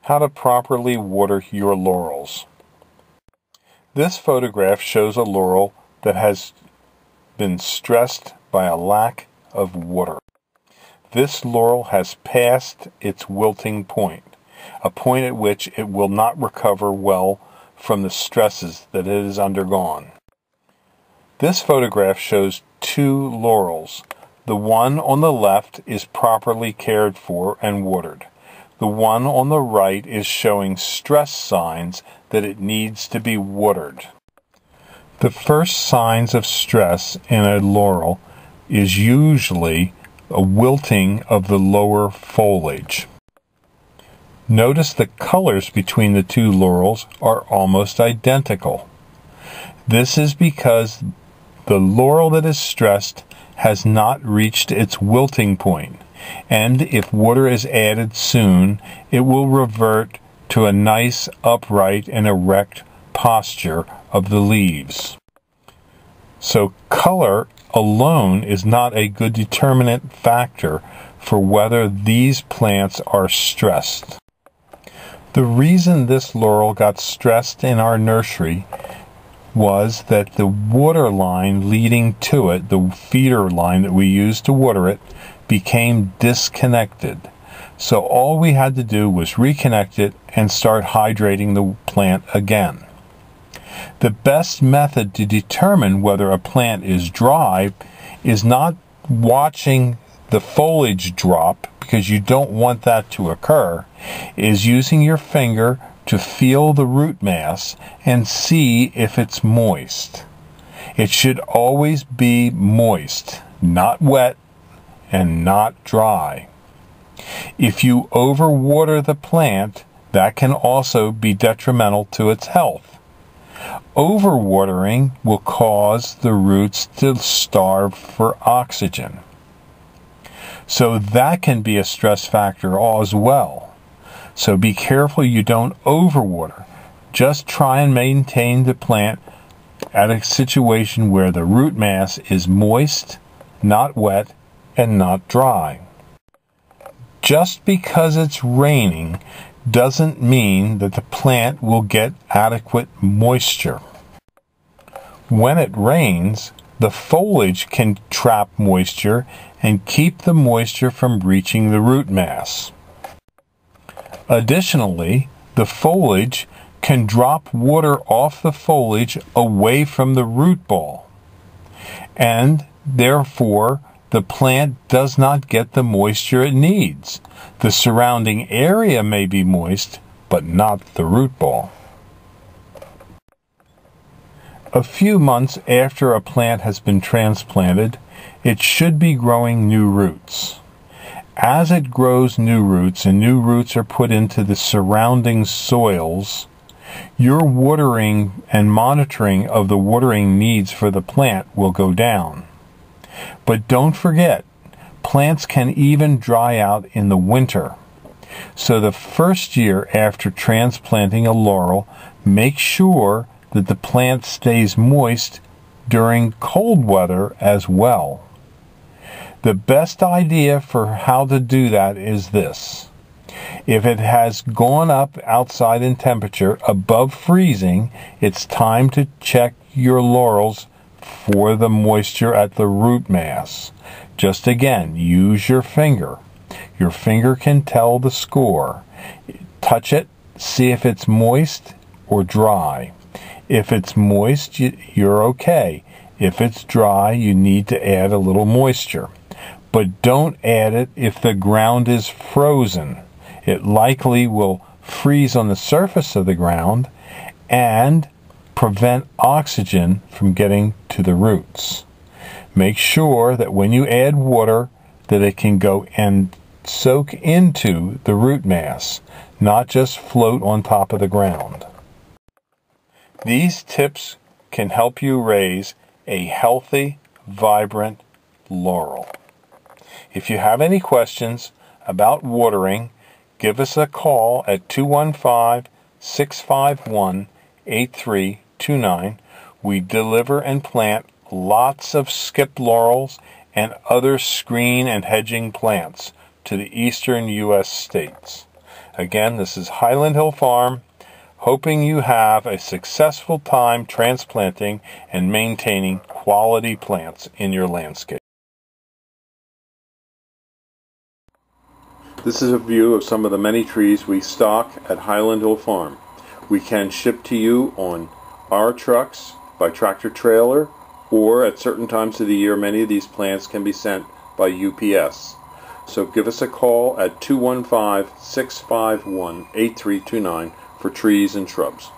how to properly water your laurels. This photograph shows a laurel that has been stressed by a lack of water. This laurel has passed its wilting point, a point at which it will not recover well from the stresses that it has undergone. This photograph shows two laurels. The one on the left is properly cared for and watered. The one on the right is showing stress signs that it needs to be watered. The first signs of stress in a laurel is usually a wilting of the lower foliage. Notice the colors between the two laurels are almost identical. This is because the laurel that is stressed has not reached its wilting point, and if water is added soon, it will revert to a nice, upright, and erect posture of the leaves. So color alone is not a good determinant factor for whether these plants are stressed. The reason this laurel got stressed in our nursery was that the water line leading to it, the feeder line that we used to water it, became disconnected. So all we had to do was reconnect it and start hydrating the plant again. The best method to determine whether a plant is dry is not watching the foliage drop, because you don't want that to occur, is using your finger to feel the root mass and see if it's moist. It should always be moist, not wet and not dry. If you overwater the plant, that can also be detrimental to its health. Overwatering will cause the roots to starve for oxygen. So that can be a stress factor as well. So be careful you don't overwater. Just try and maintain the plant at a situation where the root mass is moist, not wet, and not dry. Just because it's raining doesn't mean that the plant will get adequate moisture. When it rains, the foliage can trap moisture and keep the moisture from reaching the root mass. Additionally, the foliage can drop water off the foliage away from the root ball, and therefore the plant does not get the moisture it needs. The surrounding area may be moist, but not the root ball. A few months after a plant has been transplanted, it should be growing new roots. As it grows new roots and new roots are put into the surrounding soils, your watering and monitoring of the watering needs for the plant will go down. But don't forget, plants can even dry out in the winter. So the first year after transplanting a laurel, make sure that the plant stays moist during cold weather as well. The best idea for how to do that is this. If it has gone up outside in temperature above freezing, it's time to check your laurels for the moisture at the root mass. Just again, use your finger. Your finger can tell the score. Touch it, see if it's moist or dry. If it's moist, you're okay. If it's dry, you need to add a little moisture. But don't add it if the ground is frozen. It likely will freeze on the surface of the ground and prevent oxygen from getting to the roots. Make sure that when you add water that it can go and soak into the root mass, not just float on top of the ground. These tips can help you raise a healthy, vibrant laurel. If you have any questions about watering, give us a call at 215-651-8329. We deliver and plant lots of skip laurels and other screen and hedging plants to the eastern U.S. states. Again, this is Highland Hill Farm, hoping you have a successful time transplanting and maintaining quality plants in your landscape. This is a view of some of the many trees we stock at Highland Hill Farm. We can ship to you on our trucks by tractor trailer, or at certain times of the year many of these plants can be sent by UPS. So give us a call at 215-651-8329 for trees and shrubs.